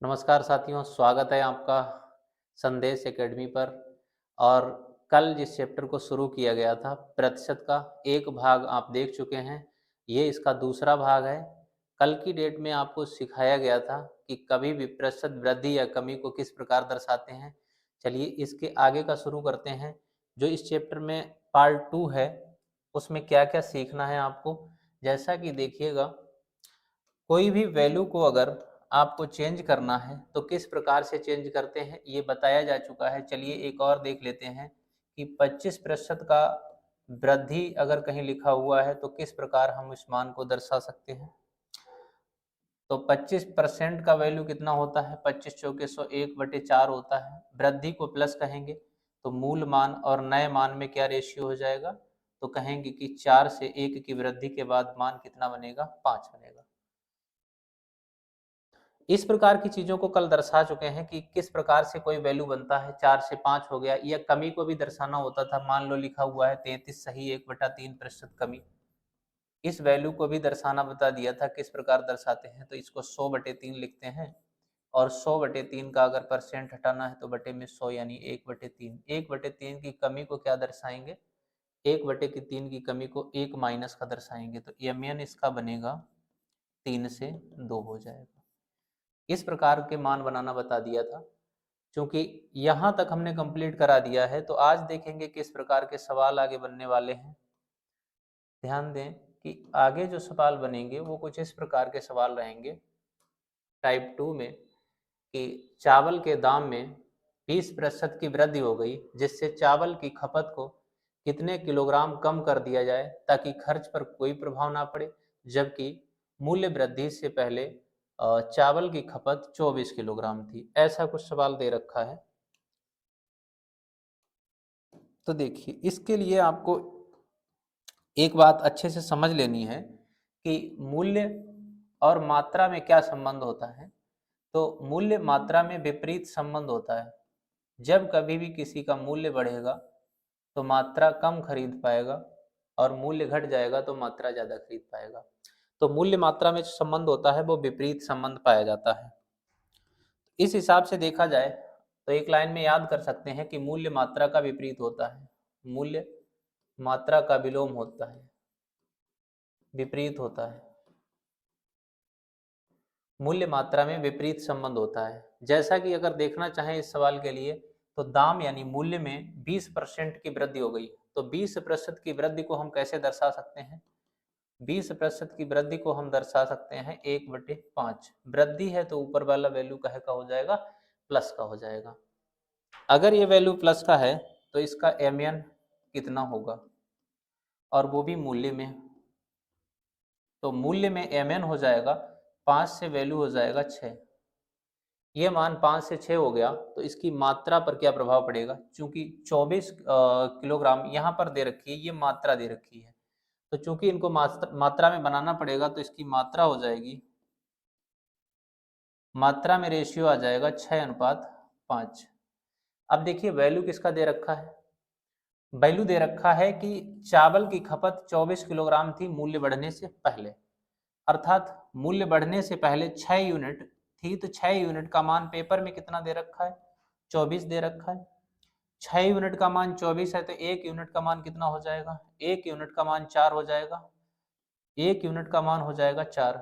नमस्कार साथियों, स्वागत है आपका संदेश एकेडमी पर। और कल जिस चैप्टर को शुरू किया गया था प्रतिशत का, एक भाग आप देख चुके हैं। ये इसका दूसरा भाग है। कल की डेट में आपको सिखाया गया था कि कभी भी प्रतिशत वृद्धि या कमी को किस प्रकार दर्शाते हैं। चलिए इसके आगे का शुरू करते हैं। जो इस चैप्टर में पार्ट 2 है, उसमें क्या क्या सीखना है आपको। जैसा कि देखिएगा, कोई भी वैल्यू को अगर आपको चेंज करना है तो किस प्रकार से चेंज करते हैं ये बताया जा चुका है। चलिए एक और देख लेते हैं कि 25% का वृद्धि अगर कहीं लिखा हुआ है तो किस प्रकार हम इस मान को दर्शा सकते हैं। तो 25% का वैल्यू कितना होता है, 25 चौके 100, 1/4 होता है। वृद्धि को प्लस कहेंगे तो मूल मान और नए मान में क्या रेशियो हो जाएगा, तो कहेंगे कि 4 से 1 की वृद्धि के बाद मान कितना बनेगा, 5 बनेगा। इस प्रकार की चीजों को कल दर्शा चुके हैं कि किस प्रकार से कोई वैल्यू बनता है। 4 से 5 हो गया, या कमी को भी दर्शाना होता था। मान लो लिखा हुआ है 33 सही 1/3% कमी, इस वैल्यू को भी दर्शाना बता दिया था किस प्रकार दर्शाते हैं। तो इसको 100/3 लिखते हैं, और 100/3 का अगर परसेंट हटाना है तो बटे में 100 यानी 1/3। 1/3 की कमी को क्या दर्शाएंगे, 1/3 की कमी को 1 माइनस का दर्शाएंगे। तो mn इसका बनेगा 3 से 2 हो जाएगा। इस प्रकार के मान बनाना बता दिया था। क्योंकि यहाँ तक हमने कंप्लीट करा दिया है, तो आज देखेंगे किस प्रकार के सवाल आगे बनने वाले हैं। ध्यान दें कि आगे जो सवाल बनेंगे वो कुछ इस प्रकार के सवाल रहेंगे टाइप 2 में, कि चावल के दाम में 20% की वृद्धि हो गई, जिससे चावल की खपत को कितने किलोग्राम कम कर दिया जाए ताकि खर्च पर कोई प्रभाव ना पड़े, जबकि मूल्य वृद्धि से पहले चावल की खपत 24 किलोग्राम थी। ऐसा कुछ सवाल दे रखा है। तो देखिए, इसके लिए आपको एक बात अच्छे से समझ लेनी है कि मूल्य और मात्रा में क्या संबंध होता है। तो मूल्य मात्रा में विपरीत संबंध होता है। जब कभी भी किसी का मूल्य बढ़ेगा तो मात्रा कम खरीद पाएगा, और मूल्य घट जाएगा तो मात्रा ज्यादा खरीद पाएगा। तो मूल्य मात्रा में जो संबंध होता है वो विपरीत संबंध पाया जाता है। इस हिसाब से देखा जाए तो एक लाइन में याद कर सकते हैं कि मूल्य मात्रा का विपरीत होता है, मूल्य मात्रा का विलोम होता है, विपरीत होता है। मूल्य मात्रा में विपरीत संबंध होता है। जैसा कि अगर देखना चाहें इस सवाल के लिए, तो दाम यानी मूल्य में 20% की वृद्धि हो गई। तो 20% की वृद्धि को हम कैसे दर्शा सकते हैं, 20% की वृद्धि को हम दर्शा सकते हैं 1/5। वृद्धि है तो ऊपर वाला वैल्यू कहे का हो जाएगा, प्लस का हो जाएगा। अगर ये वैल्यू प्लस का है तो इसका mn कितना होगा, और वो भी मूल्य में। तो मूल्य में mn हो जाएगा 5 से वैल्यू हो जाएगा 6। ये मान 5 से 6 हो गया तो इसकी मात्रा पर क्या प्रभाव पड़ेगा। चूंकि 24 किलोग्राम यहाँ पर दे रखी है, ये मात्रा दे रखी है, तो चूंकि इनको मात्रा में बनाना पड़ेगा तो इसकी मात्रा हो जाएगी, मात्रा में रेशियो आ जाएगा 6:5। अब देखिए वैल्यू किसका दे रखा है, वैल्यू दे रखा है कि चावल की खपत 24 किलोग्राम थी मूल्य बढ़ने से पहले, अर्थात मूल्य बढ़ने से पहले 6 यूनिट थी। तो 6 यूनिट का मान पेपर में कितना दे रखा है, 24 दे रखा है। 6 यूनिट का मान 24 है तो 1 यूनिट का मान कितना हो जाएगा, 1 यूनिट का मान 4 हो जाएगा। 1 यूनिट का मान हो जाएगा 4।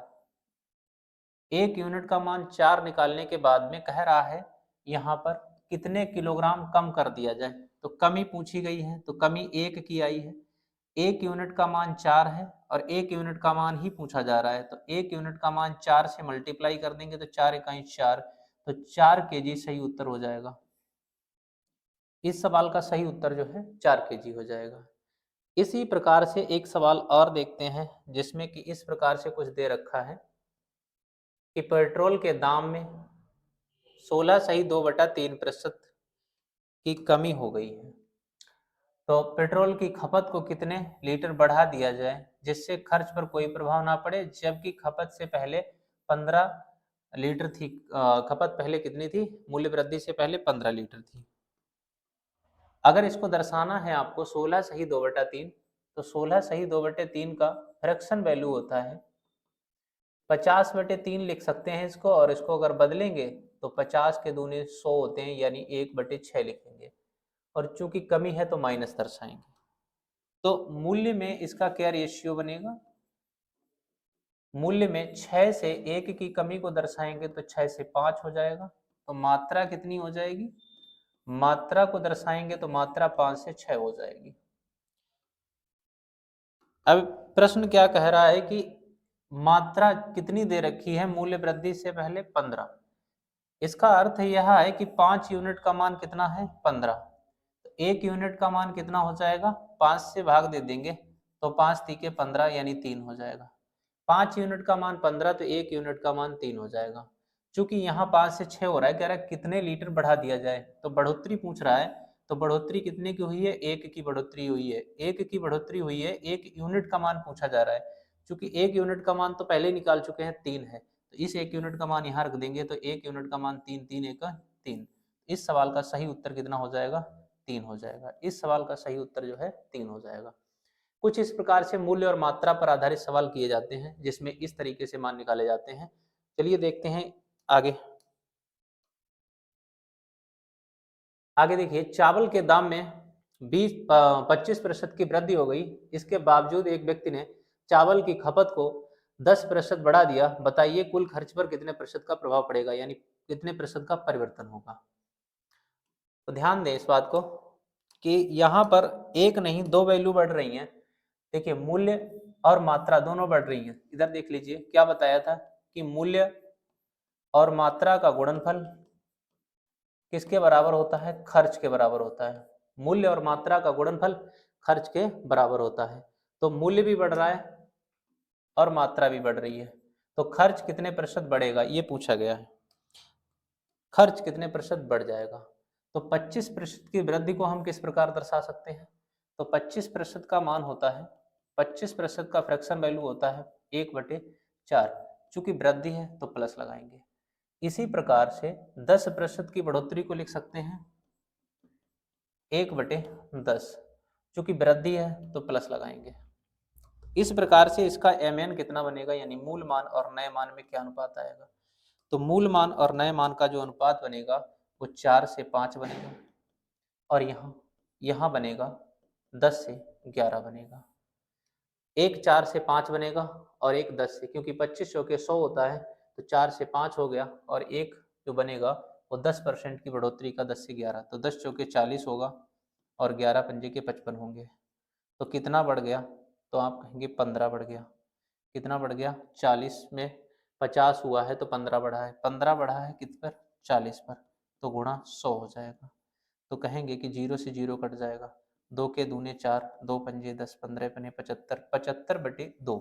1 यूनिट का मान 4 निकालने के बाद में कह रहा है यहाँ पर कितने किलोग्राम कम कर दिया जाए। तो कमी पूछी गई है तो कमी 1 की आई है। 1 यूनिट का मान 4 है और 1 यूनिट का मान ही पूछा जा रहा है। तो 1 यूनिट का मान 4 से मल्टीप्लाई कर देंगे तो 4 इकाई 4, तो 4 केजी सही उत्तर हो जाएगा। इस सवाल का सही उत्तर जो है 4 केजी हो जाएगा। इसी प्रकार से एक सवाल और देखते हैं जिसमें कि इस प्रकार से कुछ दे रखा है कि पेट्रोल के दाम में 16 सही 2/3% की कमी हो गई है। तो पेट्रोल की खपत को कितने लीटर बढ़ा दिया जाए जिससे खर्च पर कोई प्रभाव ना पड़े, जबकि खपत से पहले 15 लीटर थी। खपत पहले कितनी थी, मूल्य वृद्धि से पहले 15 लीटर थी। अगर इसको दर्शाना है आपको 16 सही 2/3, तो 16 सही 2/3 का फ्रैक्शन वैल्यू होता है 50/3 लिख सकते हैं इसको, और इसको अगर बदलेंगे तो 50 के दूने 100 होते हैं, यानी 1/6 लिखेंगे, और चूंकि कमी है तो माइनस दर्शाएंगे। तो मूल्य में इसका क्या रेशियो बनेगा, मूल्य में 6 से 1 की कमी को दर्शाएंगे तो 6 से 5 हो जाएगा। तो मात्रा कितनी हो जाएगी, मात्रा को दर्शाएंगे तो मात्रा 5 से 6 हो जाएगी। अब प्रश्न क्या कह रहा है कि मात्रा कितनी दे रखी है मूल्य वृद्धि से पहले, 15। इसका अर्थ यह है कि 5 यूनिट का मान कितना है, 15। तो 1 यूनिट का मान कितना हो जाएगा, 5 से भाग दे देंगे तो 5 तीके 15 यानी 3 हो जाएगा। 5 यूनिट का मान 15 तो 1 यूनिट का मान 3 हो जाएगा। चूंकि यहाँ 5 से 6 हो रहा है, कह रहा है कितने लीटर बढ़ा दिया जाए, तो बढ़ोतरी पूछ रहा है। तो बढ़ोतरी कितने की हुई है, 1 की बढ़ोतरी हुई है, 1 की बढ़ोतरी हुई है, 1 यूनिट का मान पूछा जा रहा है। चूंकि 1 यूनिट का मान तो पहले निकाल चुके हैं, 3 है, तो इस 1 यूनिट का मान यहाँ रख देंगे तो 1 यूनिट का मान 3, 3 1 3। इस सवाल का सही उत्तर कितना हो जाएगा, 3 हो जाएगा। इस सवाल का सही उत्तर जो है 3 हो जाएगा। कुछ इस प्रकार से मूल्य और मात्रा पर आधारित सवाल किए जाते हैं, जिसमें इस तरीके से मान निकाले जाते हैं। चलिए देखते हैं आगे। आगे देखिए, चावल के दाम में 25% की वृद्धि हो गई, इसके बावजूद एक व्यक्ति ने चावल की खपत को 10% बढ़ा दिया, बताइए कुल खर्च पर कितने प्रतिशत का प्रभाव पड़ेगा, यानी कितने प्रतिशत का परिवर्तन होगा। तो ध्यान दें इस बात को कि यहाँ पर एक नहीं 2 वैल्यू बढ़ रही हैं। देखिए, मूल्य और मात्रा दोनों बढ़ रही हैं। इधर देख लीजिए क्या बताया था कि मूल्य और मात्रा का गुणनफल किसके बराबर होता है, खर्च के बराबर होता है। मूल्य और मात्रा का गुणनफल खर्च के बराबर होता है। तो मूल्य भी बढ़ रहा है और मात्रा भी बढ़ रही है, तो खर्च कितने प्रतिशत बढ़ेगा ये पूछा गया है। खर्च कितने प्रतिशत बढ़ जाएगा, तो 25% की वृद्धि को हम किस प्रकार दर्शा सकते हैं। तो 25% का मान होता है, 25% का फ्रैक्शन वैल्यू होता है 1/4। चूंकि वृद्धि है तो प्लस लगाएंगे। इसी प्रकार से 10% की बढ़ोतरी को लिख सकते हैं 1/10। चूंकि वृद्धि है तो प्लस लगाएंगे। इस प्रकार से इसका mn कितना बनेगा, यानी मूल मान और नए मान में क्या अनुपात आएगा। तो मूल मान और नए मान का जो अनुपात बनेगा वो 4 से 5 बनेगा, और यहाँ बनेगा 10 से 11 बनेगा। एक 4 से 5 बनेगा और एक 10 से, क्योंकि 25 चौके 100 होता है, तो 4 से 5 हो गया, और एक जो बनेगा वो 10% की बढ़ोतरी का 10 से 11, तो 10 चौके 40 होगा और 11 पंजे के 55 होंगे। तो कितना बढ़ गया, तो आप कहेंगे 15 बढ़ गया। कितना बढ़ गया, 40 में 50 हुआ है तो 15 बढ़ा है, 15 बढ़ा है किस पर, 40 पर, तो गुणा 100 हो जाएगा। तो कहेंगे कि 0 से 0 कट जाएगा, 2 के दूने 4, 2 पंजे 10, 15 पने 75, 75/2।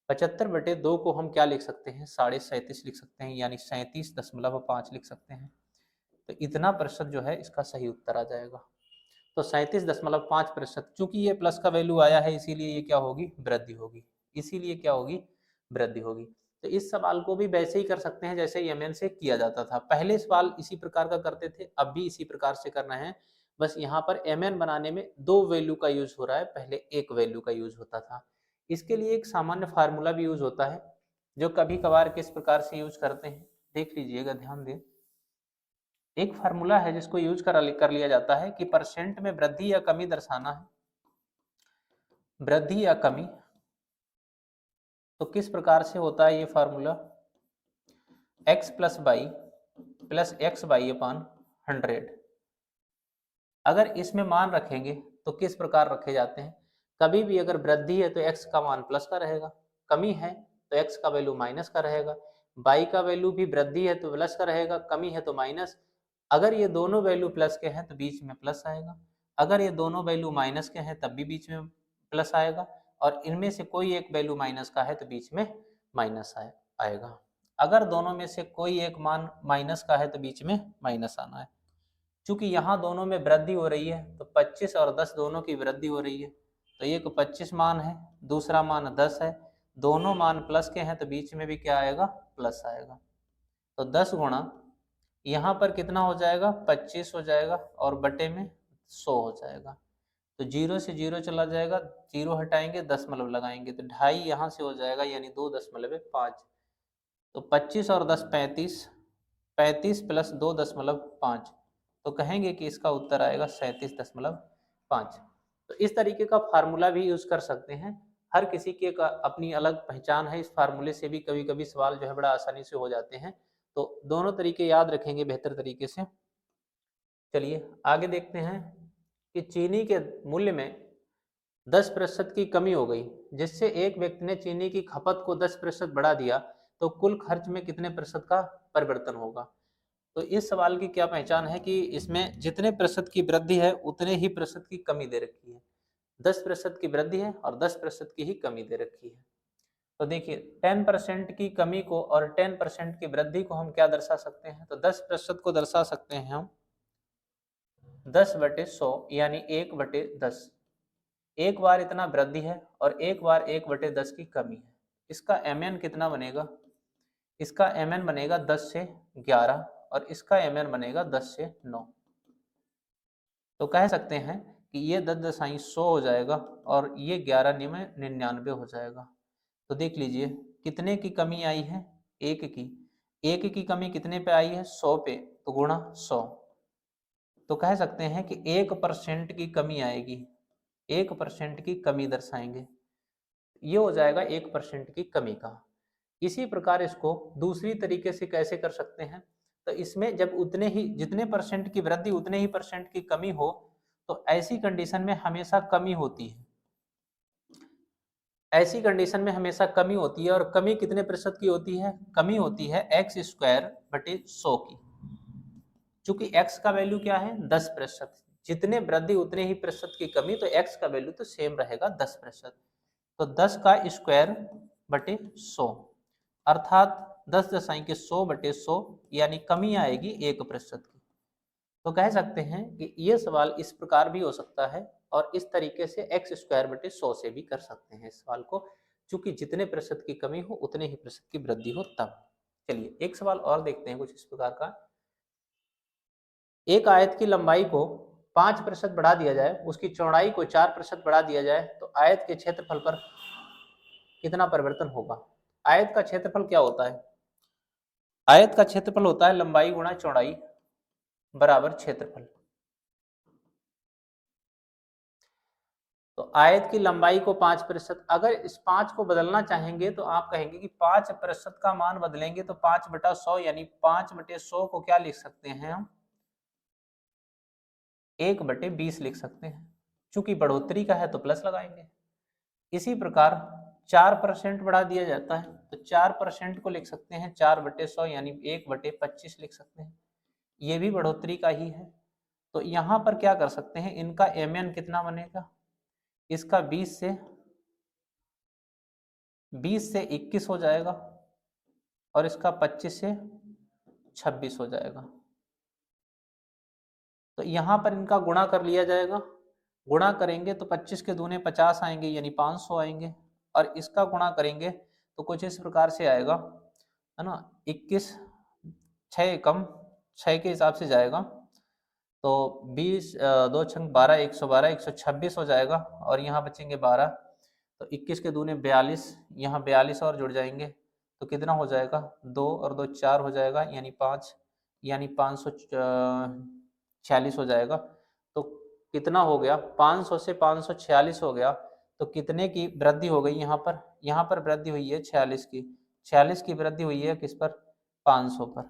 75/2 को हम क्या लिख सकते हैं, 37.5 लिख सकते हैं, यानी 37.5 लिख सकते हैं। तो इतना प्रतिशत जो है इसका सही उत्तर आ जाएगा। तो 37.5%, चूंकि ये प्लस का वैल्यू आया है इसीलिए ये क्या होगी, वृद्धि होगी। इसीलिए क्या होगी, वृद्धि होगी। तो इस सवाल को भी वैसे ही कर सकते हैं जैसे यमन से किया जाता था। पहले सवाल इसी प्रकार का करते थे, अब भी इसी प्रकार से करना है। बस यहाँ पर mn बनाने में 2 वैल्यू का यूज हो रहा है, पहले 1 वैल्यू का यूज होता था। इसके लिए एक सामान्य फार्मूला भी यूज होता है, जो कभी कभार किस प्रकार से यूज करते हैं देख लीजिएगा, ध्यान दें। एक फार्मूला है जिसको यूज कर लिया जाता है कि परसेंट में वृद्धि या कमी दर्शाना है, वृद्धि या कमी। तो किस प्रकार से होता है ये formula, x plus Y plus X Y upon 100। अगर इसमें मान रखेंगे तो किस प्रकार रखे जाते हैं, कभी भी अगर वृद्धि है तो x का मान प्लस का रहेगा, कमी है तो x का वैल्यू माइनस का रहेगा, y का वैल्यू भी वृद्धि है तो प्लस का रहेगा, कमी है तो माइनस। अगर ये दोनों वैल्यू प्लस के हैं तो बीच में प्लस आएगा, अगर ये दोनों वैल्यू माइनस के हैं तब भी बीच में प्लस आएगा, और इनमें से कोई एक वैल्यू माइनस का है तो बीच में माइनस आएगा। अगर दोनों में से कोई एक मान माइनस का है तो बीच में माइनस आना है। चूंकि यहाँ दोनों में वृद्धि हो रही है तो 25 और 10 दोनों की वृद्धि हो रही है, तो एक 25 मान है, दूसरा मान 10 है, दोनों मान प्लस के हैं तो बीच में भी क्या आएगा, प्लस आएगा। तो 10 गुणा यहाँ पर कितना हो जाएगा, 25 हो जाएगा, और बटे में 100 हो जाएगा। तो 0 से 0 चला जाएगा, 0 हटाएंगे दशमलव लगाएंगे तो 2.5 यहाँ से हो जाएगा, यानी 2.5। तो 25 और 10 35, 35 प्लस 2.5, तो कहेंगे कि इसका उत्तर आएगा 37.5। तो इस तरीके का फार्मूला भी यूज कर सकते हैं। हर किसी की एक अपनी अलग पहचान है, इस फार्मूले से भी कभी कभी सवाल जो है बड़ा आसानी से हो जाते हैं। तो दोनों तरीके याद रखेंगे बेहतर तरीके से। चलिए आगे देखते हैं कि चीनी के मूल्य में 10% की कमी हो गई, जिससे एक व्यक्ति ने चीनी की खपत को 10% बढ़ा दिया, तो कुल खर्च में कितने प्रतिशत का परिवर्तन होगा। तो इस सवाल की क्या पहचान है कि इसमें जितने प्रतिशत की वृद्धि है उतने ही प्रतिशत की कमी दे रखी है। 10% की वृद्धि है और 10% की ही कमी दे रखी है। तो देखिए 10% की कमी को और 10% की वृद्धि को हम क्या दर्शा सकते हैं, तो 10% को दर्शा सकते हैं हम 10/100 यानी 1/10। एक बार इतना वृद्धि है और एक बार 1/10 की कमी है। इसका mn कितना बनेगा, इसका mn बनेगा 10 से 11 और इसका mn बनेगा 10 से 9। तो कह सकते हैं कि ये 10.100 हो जाएगा और ये 11×99 हो जाएगा। तो देख लीजिए कितने की कमी आई है, एक की कमी कितने पे आई है, 100 पे, तो गुणा 100। तो कह सकते हैं कि 1% की कमी आएगी, 1% की कमी दर्शाएंगे, ये हो जाएगा 1% की कमी का। इसी प्रकार इसको दूसरी तरीके से कैसे कर सकते हैं, तो इसमें जब उतने ही जितने परसेंट की वृद्धि उतने ही परसेंट की कमी हो, तो ऐसी कंडीशन में हमेशा कमी होती है, ऐसी कंडीशन में हमेशा कमी होती है। और कमी कितने प्रतिशत की होती है, कमी होती है x²/100 की। चूंकि x का वैल्यू क्या है 10%, जितने वृद्धि उतने ही प्रतिशत की कमी, तो x का वैल्यू तो सेम रहेगा 10%। तो 10 का स्क्वायर/100 अर्थात 10.100/100 यानी कमी आएगी 1% की। तो कह सकते हैं कि ये सवाल इस प्रकार भी हो सकता है और इस तरीके से x²/100 से भी कर सकते हैं इस सवाल को, चूंकि जितने प्रतिशत की कमी हो उतने ही प्रतिशत की वृद्धि हो तब। चलिए एक सवाल और देखते हैं कुछ इस प्रकार का। एक आयत की लंबाई को 5% बढ़ा दिया जाए, उसकी चौड़ाई को 4% बढ़ा दिया जाए, तो आयत के क्षेत्रफल पर कितना परिवर्तन होगा। आयत का क्षेत्रफल क्या होता है, आयत का क्षेत्रफल होता है लंबाई गुणा चौड़ाई बराबर क्षेत्रफल। तो आयत की लंबाई को 5%, अगर इस 5 को बदलना चाहेंगे तो आप कहेंगे कि 5% का मान बदलेंगे, तो 5/100 यानी 5/100 को क्या लिख सकते हैं हम, 1/20 लिख सकते हैं। चूंकि बढ़ोतरी का है तो प्लस लगाएंगे। इसी प्रकार 4% बढ़ा दिया जाता है, तो 4% को लिख सकते हैं 4/100 यानी 1/25 लिख सकते हैं, ये भी बढ़ोतरी का ही है। तो यहाँ पर क्या कर सकते हैं, इनका mn कितना बनेगा, इसका 20 से 21 हो जाएगा और इसका 25 से 26 हो जाएगा। तो यहाँ पर इनका गुणा कर लिया जाएगा, गुणा करेंगे तो 25 के दूने 50 आएंगे यानी 500 आएंगे, और इसका गुणा करेंगे तो कुछ इस प्रकार से आएगा, है ना, 21 6 कम 6 के हिसाब से जाएगा, तो 20 2 छंग 12 112 126 हो जाएगा और यहाँ बचेंगे 12, तो 21 के दूने 42, यहाँ 42 और जुड़ जाएंगे तो कितना हो जाएगा, 2 और 2 4 हो जाएगा यानी 5, यानी 546 हो जाएगा। तो कितना हो गया, 500 से 546 हो गया, तो कितने की वृद्धि हो गई, यहाँ पर वृद्धि हुई है 46 की, 46 की वृद्धि हुई है किस पर, 500 पर।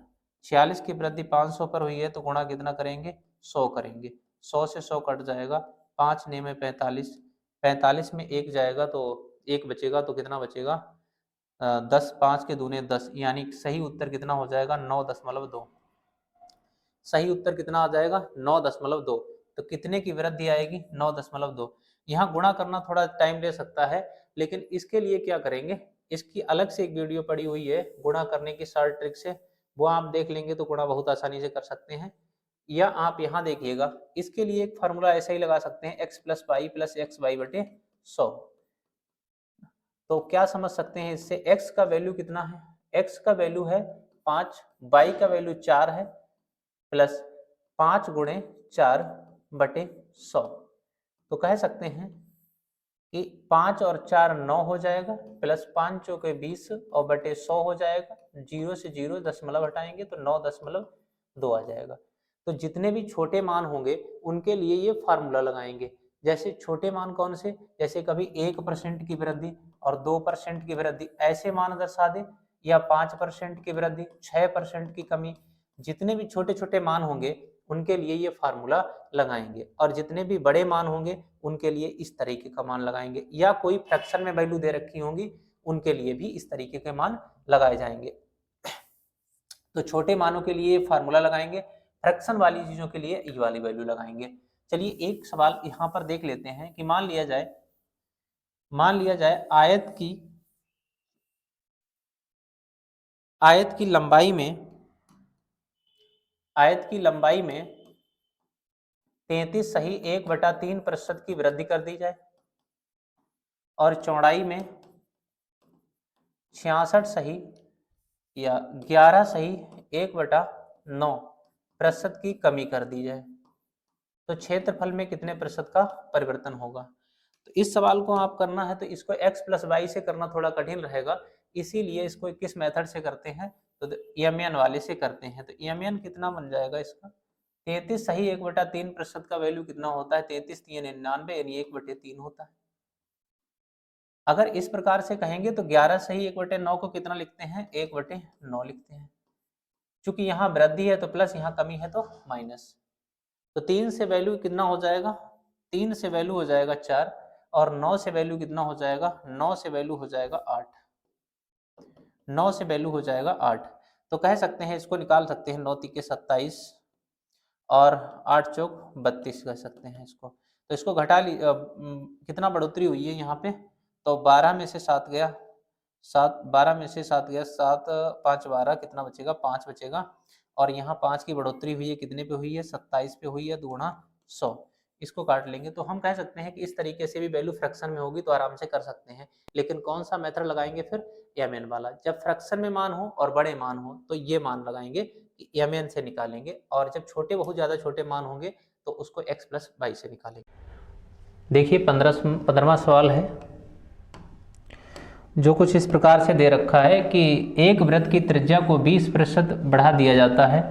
46 की वृद्धि 500 पर हुई है तो गुणा कितना करेंगे, 100 करेंगे, 100 से 100 कट जाएगा, 5 9 में 45, 45 में 1 जाएगा तो 1 बचेगा, तो कितना बचेगा 10, 5 के दूने 10, यानी सही उत्तर कितना हो जाएगा 9.2। सही उत्तर कितना आ जाएगा 9.2। तो कितने की वृद्धि आएगी 9.2। यहाँ गुणा करना थोड़ा टाइम ले सकता है, लेकिन इसके लिए क्या करेंगे, इसकी अलग से एक वीडियो पड़ी हुई है गुणा करने की शॉर्ट ट्रिक से, वो आप देख लेंगे तो गुणा बहुत आसानी से कर सकते हैं। या आप यहाँ देखिएगा, इसके लिए एक फार्मूला ऐसा ही लगा सकते हैं, x + y + xy/100। तो क्या समझ सकते हैं इससे, x का वैल्यू कितना है, x का वैल्यू है 5, y का वैल्यू 4 है, प्लस 5 × 4/100। तो कह सकते हैं 5 और 4 9 हो जाएगा, प्लस 5 चौके 20 और बटे 100 हो जाएगा। 0 से 0 दशमलव हटाएंगे तो 9.2 आ जाएगा। तो जितने भी छोटे मान होंगे उनके लिए ये फार्मूला लगाएंगे। जैसे छोटे मान कौन से, जैसे कभी 1% की वृद्धि और 2% की वृद्धि, ऐसे मान दर्शा दे, या 5% की वृद्धि, 6% की कमी। जितने भी छोटे छोटे मान होंगे उनके लिए ये फार्मूला लगाएंगे, और जितने भी बड़े मान होंगे उनके लिए इस तरीके का मान लगाएंगे, या कोई फ्रैक्शन में वैल्यू दे रखी होंगी उनके लिए भी इस तरीके के मान लगाए जाएंगे। तो छोटे मानों के लिए फार्मूला लगाएंगे, फ्रैक्शन वाली चीजों के लिए ये वाली वैल्यू लगाएंगे। चलिए एक सवाल यहाँ पर देख लेते हैं कि मान लिया जाए आयत की लंबाई में 33 सही 1/3% की वृद्धि कर दी जाए, और चौड़ाई में 66 सही या 11 सही 1/9% की कमी कर दी जाए, तो क्षेत्रफल में कितने प्रतिशत का परिवर्तन होगा। तो इस सवाल को आप करना है तो इसको x + y से करना थोड़ा कठिन रहेगा, इसीलिए इसको किस मेथड से करते हैं, तो EMN वाले से करते हैं। तो EMN कितना बन जाएगा इसका, 33 सही 1/3% का वैल्यू कितना होता है, 33 × 3 = 99 यानी 1/3 होता है। अगर इस प्रकार से कहेंगे तो 11 सही 1/9 को कितना लिखते हैं, 1/9 लिखते हैं। चूंकि यहाँ वृद्धि है तो प्लस, यहाँ कमी है तो माइनस। तो 3 से वैल्यू कितना हो जाएगा, 3 से वैल्यू हो जाएगा 4, और 9 से वैल्यू कितना हो जाएगा, 9 से वैल्यू हो जाएगा 8, 9 से वैल्यू हो जाएगा 8। तो कह सकते हैं इसको निकाल सकते हैं, 9 × 3 = 27 और 8 × 4 = 32 कह सकते हैं इसको। तो इसको घटा कितना बढ़ोतरी हुई है यहाँ पे, तो 12 में से 7 गया, 12 में से 7 गया, 7 5 12, कितना बचेगा, 5 बचेगा। और यहाँ 5 की बढ़ोतरी हुई है, कितने पे हुई है, 27 पे हुई है, 2 × 100, इसको काट लेंगे। तो हम कह सकते हैं कि इस तरीके से भी वैल्यू फ्रैक्शन में होगी तो आराम से कर सकते हैं। लेकिन कौन सा मेथड लगाएंगे फिर, EMN वाला। जब फ्रैक्शन में मान हो और बड़े मान हो तो ये मान लगाएंगे कि EMN से निकालेंगे, और जब छोटे बहुत ज़्यादा छोटे मान होंगे तो उसको x + y से निकालेंगे। देखिए 15वां सवाल है, जो कुछ इस प्रकार से दे रखा है कि एक वृत्त की त्रिज्या को 20% बढ़ा दिया जाता है,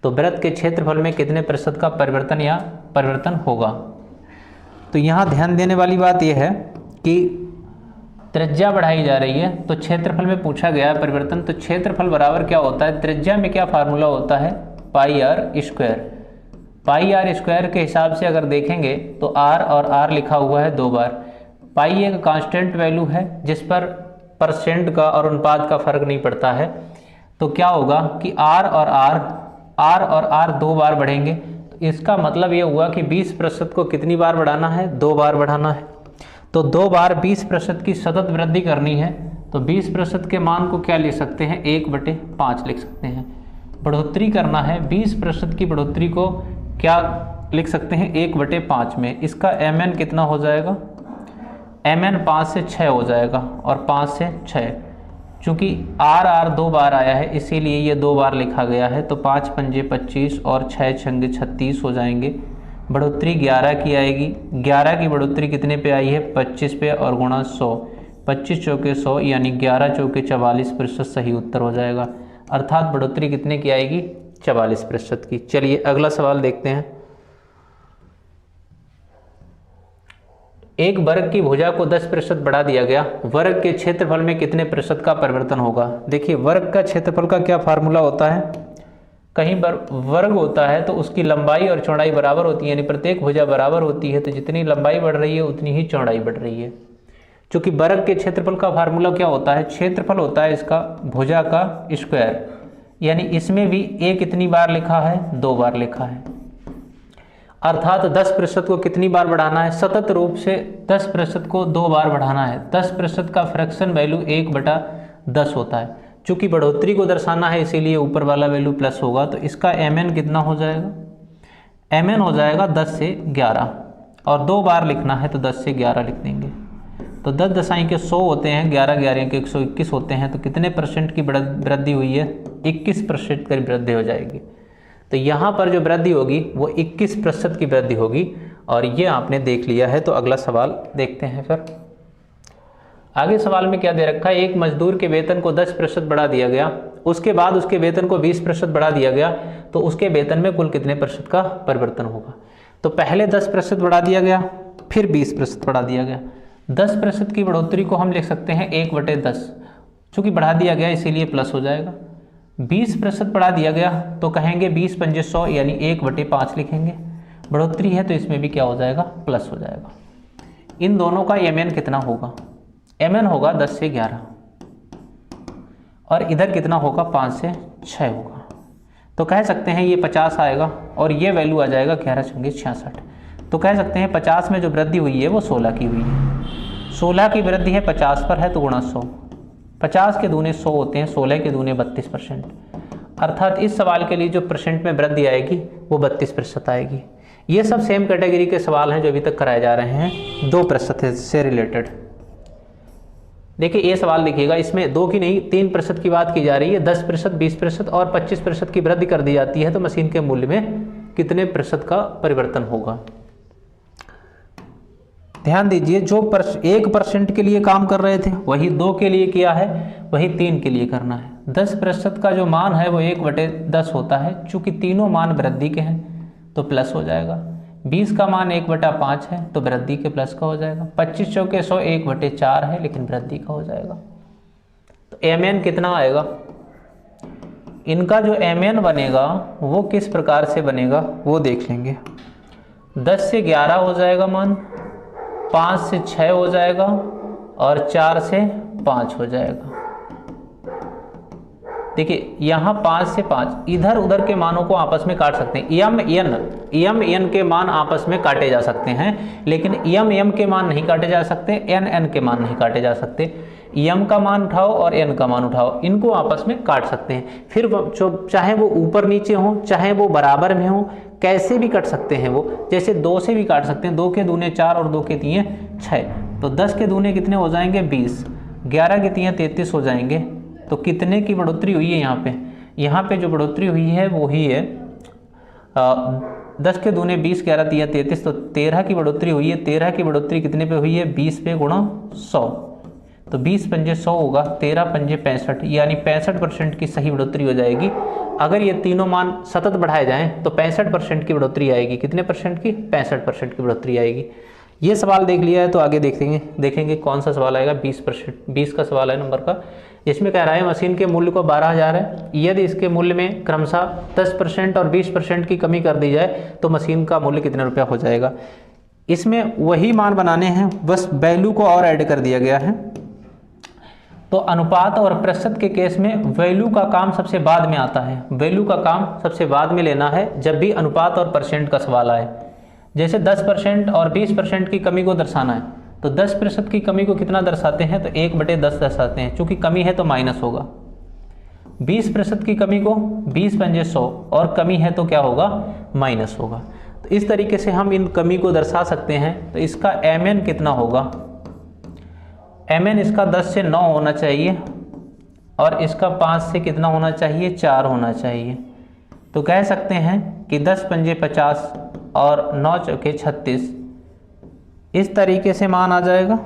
तो वृत्त के क्षेत्रफल में कितने प्रतिशत का परिवर्तन होगा। तो यहाँ ध्यान देने वाली बात यह है कि त्रिज्या बढ़ाई जा रही है तो क्षेत्रफल में पूछा गया है परिवर्तन। तो क्षेत्रफल बराबर क्या होता है, त्रिज्या में क्या फार्मूला होता है, πr²। πr² के हिसाब से अगर देखेंगे तो r और r लिखा हुआ है 2 बार। पाई एक कांस्टेंट वैल्यू है जिस पर परसेंट का और अनुपात का फर्क नहीं पड़ता है। तो क्या होगा कि r और r 2 बार बढ़ेंगे, तो इसका मतलब ये हुआ कि 20% को कितनी बार बढ़ाना है, 2 बार बढ़ाना है। तो 2 बार 20% की सतत वृद्धि करनी है, तो 20% के मान को क्या ले सकते हैं, 1/5 लिख सकते हैं। बढ़ोतरी करना है, 20% की बढ़ोतरी को क्या लिख सकते हैं, 1/5 में। इसका MN कितना हो जाएगा, MN 5 से 6 हो जाएगा, और 5 से 6, चूँकि r 2 बार आया है इसीलिए ये 2 बार लिखा गया है। तो 5 × 5 = 25 और 6 × 6 = 36 हो जाएंगे। बढ़ोतरी 11 की आएगी, 11 की बढ़ोतरी कितने पे आई है, 25 पे, और गुणा 100, 25 चौके 100 यानी 11 चौके 44% सही उत्तर हो जाएगा। अर्थात बढ़ोतरी कितने की आएगी, 44% की। चलिए अगला सवाल देखते हैं। एक वर्ग की भुजा को 10% बढ़ा दिया गया, वर्ग के क्षेत्रफल में कितने प्रतिशत का परिवर्तन होगा। देखिए वर्ग का क्षेत्रफल का क्या फार्मूला होता है, कहीं पर वर्ग होता है तो उसकी लंबाई और चौड़ाई बराबर होती है, यानी प्रत्येक भुजा बराबर होती है, तो जितनी लंबाई बढ़ रही है उतनी ही चौड़ाई बढ़ रही है। क्योंकि वर्ग के क्षेत्रफल का फार्मूला क्या होता है, क्षेत्रफल होता है इसका भुजा का स्क्वायर, यानी इसमें भी a कितनी बार लिखा है, 2 बार लिखा है। अर्थात 10% को कितनी बार बढ़ाना है, सतत रूप से 10% को 2 बार बढ़ाना है। 10% का फ्रैक्शन वैल्यू 1/10 होता है। चूंकि बढ़ोतरी को दर्शाना है इसीलिए ऊपर वाला वैल्यू प्लस होगा। तो इसका MN कितना हो जाएगा, MN हो जाएगा 10 से 11, और 2 बार लिखना है तो 10 से 11 लिख देंगे। तो 10 दशाई के 100 होते हैं, 11 11 के 121 होते हैं। तो कितने % की वृद्धि हुई है, 21% की वृद्धि हो जाएगी। तो यहाँ पर जो वृद्धि होगी वो 21% की वृद्धि होगी, और ये आपने देख लिया है। तो अगला सवाल देखते हैं फिर। आगे सवाल में क्या दे रखा है, एक मजदूर के वेतन को 10% बढ़ा दिया गया, उसके बाद उसके वेतन को 20% बढ़ा दिया गया, तो उसके वेतन में कुल कितने प्रतिशत का परिवर्तन होगा। तो पहले 10% बढ़ा दिया गया, फिर 20% बढ़ा दिया गया। 10% की बढ़ोतरी को हम लिख सकते हैं 1/10, चूँकि बढ़ा दिया गया इसीलिए प्लस हो जाएगा। 20% बढ़ा दिया गया तो कहेंगे 20 पंजे 100 यानी 1/5 लिखेंगे। बढ़ोतरी है तो इसमें भी क्या हो जाएगा, प्लस हो जाएगा। इन दोनों का mn कितना होगा, mn होगा 10 से 11 और इधर कितना होगा 5 से 6 होगा। तो कह सकते हैं ये 50 आएगा और ये वैल्यू आ जाएगा 11 × 66। तो कह सकते हैं 50 में जो वृद्धि हुई है वो 16 की हुई है। 16 की वृद्धि है 50 पर है तो गुणा 100। 50 के दूने 100 होते हैं, 16 के दूने 32%। अर्थात इस सवाल के लिए जो परसेंट में वृद्धि आएगी वो 32% आएगी। ये सब सेम कैटेगरी के सवाल हैं जो अभी तक कराए जा रहे हैं 2% से रिलेटेड। देखिए ये सवाल देखिएगा, इसमें 2 की नहीं 3% की बात की जा रही है। 10%, 20% और 25% की वृद्धि कर दी जाती है तो मशीन के मूल्य में कितने प्रतिशत का परिवर्तन होगा। ध्यान दीजिए, जो 1% के लिए काम कर रहे थे वही 2 के लिए किया है, वही 3 के लिए करना है। 10% का जो मान है वो 1/10 होता है, चूंकि तीनों मान वृद्धि के हैं तो प्लस हो जाएगा। 20 का मान 1/5 है तो वृद्धि के प्लस का हो जाएगा। 25 चौके 100 1/4 है लेकिन वृद्धि का हो जाएगा। तो mn कितना आएगा, इनका जो mn बनेगा वो किस प्रकार से बनेगा वो देख लेंगे। 10 से 11 हो जाएगा मान, 5 से 6 हो जाएगा और 4 से 5 हो जाएगा। देखिए यहाँ 5 से 5 इधर उधर के मानों को आपस में काट सकते हैं। m n के मान आपस में काटे जा सकते हैं, लेकिन m के मान नहीं काटे जा सकते, n के मान नहीं काटे जा सकते। m का मान उठाओ और n का मान उठाओ, इनको आपस में काट सकते हैं। फिर जो चाहे वो ऊपर नीचे हो, चाहे वो बराबर में हो, कैसे भी कट सकते हैं वो। जैसे 2 से भी काट सकते हैं, 2 के दूने 4 और 2 के तीन 6। तो 10 के दूने कितने हो जाएंगे 20, 11 के तीन 33 हो जाएंगे। तो कितने की बढ़ोतरी हुई है यहाँ पे जो बढ़ोतरी हुई है वो ही है 10 के दूने 20, 11 तीन 33, तो 13 की बढ़ोतरी हुई है। 13 की बढ़ोतरी कितने पे हुई है, 20 पे गुणा 100। तो 20 पंजे 100 होगा, 13 पंजे 65 यानी 65% की सही बढ़ोतरी हो जाएगी। अगर ये तीनों मान सतत बढ़ाए जाएं तो 65% की बढ़ोतरी आएगी। कितने परसेंट की, 65% की बढ़ोतरी आएगी। ये सवाल देख लिया है तो आगे देखेंगे कौन सा सवाल आएगा। 20%, 20 का सवाल है नंबर का। इसमें कह रहा है मशीन के मूल्य को 12,000 है, यदि इसके मूल्य में क्रमशः 10% और 20% की कमी कर दी जाए तो मशीन का मूल्य कितने रुपया हो जाएगा। इसमें वही मान बनाने हैं, बस वैल्यू को और ऐड कर दिया गया है। तो अनुपात और प्रतिशत के केस में वैल्यू का काम सबसे बाद में आता है। वैल्यू का काम सबसे बाद में लेना है जब भी अनुपात और परसेंट का सवाल आए। जैसे 10% और 20% की कमी को दर्शाना है तो 10% की कमी को कितना दर्शाते हैं, तो 1/10 दर्शाते हैं, चूंकि कमी है तो माइनस होगा। 20% की कमी को 20 पंजे 100 और कमी है तो क्या होगा, माइनस होगा। तो इस तरीके से हम इन कमी को दर्शा सकते हैं। तो इसका mn कितना होगा, mn इसका 10 से 9 होना चाहिए और इसका 5 से कितना होना चाहिए, 4 होना चाहिए। तो कह सकते हैं कि 10 पंजे 50 और 9 चौके 36, इस तरीके से मान आ जाएगा।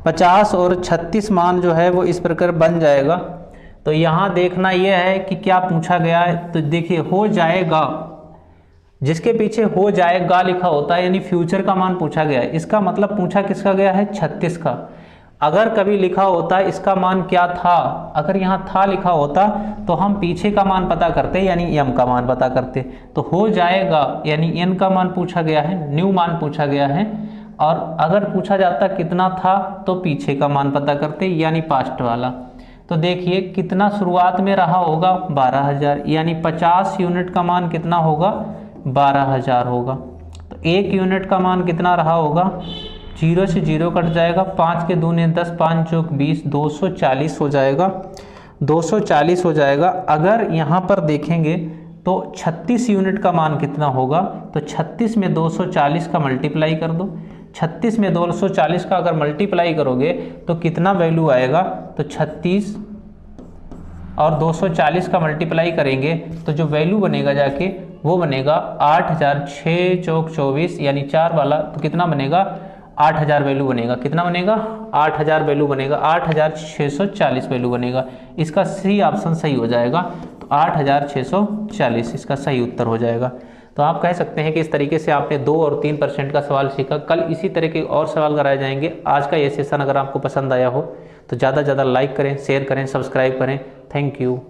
50 और 36 मान जो है वो इस प्रकार बन जाएगा। तो यहाँ देखना यह है कि क्या पूछा गया है। तो देखिए हो जाएगा, जिसके पीछे हो जाएगा लिखा होता है यानी फ्यूचर का मान पूछा गया है। इसका मतलब पूछा किसका गया है, 36 का। अगर कभी लिखा होता है इसका मान क्या था, अगर यहाँ था लिखा होता तो हम पीछे का मान पता करते यानी m का मान पता करते। तो हो जाएगा यानी n का मान पूछा गया है, न्यू मान पूछा गया है। और अगर पूछा जाता कितना था तो पीछे का मान पता करते यानी पास्ट वाला। तो देखिए कितना शुरुआत में रहा होगा, 12,000 यानी 50 यूनिट का मान कितना होगा, 12,000 होगा। तो 1 यूनिट का मान कितना रहा होगा, 0 से 0 कट जाएगा, 5 के दूने 10, 5 चौक 20, 240 हो जाएगा, 240 हो जाएगा। अगर यहाँ पर देखेंगे तो 36 यूनिट का मान कितना होगा, तो 36 में 240 का मल्टीप्लाई कर दो। 36 में 240 का अगर मल्टीप्लाई करोगे तो कितना वैल्यू आएगा, तो 36 और 240 का मल्टीप्लाई करेंगे तो जो वैल्यू बनेगा जाके वो बनेगा 8006 चौक 24 यानी 4 वाला, तो कितना बनेगा 8000 वैल्यू बनेगा। कितना बनेगा 8000 वैल्यू बनेगा, 8640 वैल्यू बनेगा। इसका सी ऑप्शन सही हो जाएगा, तो 8640 इसका सही उत्तर हो जाएगा। तो आप कह सकते हैं कि इस तरीके से आपने 2 और 3% का सवाल सीखा। कल इसी तरह के और सवाल कराए जाएंगे। आज का ये सेशन अगर आपको पसंद आया हो तो ज़्यादा से ज़्यादा लाइक करें, शेयर करें, सब्सक्राइब करें। Thank you.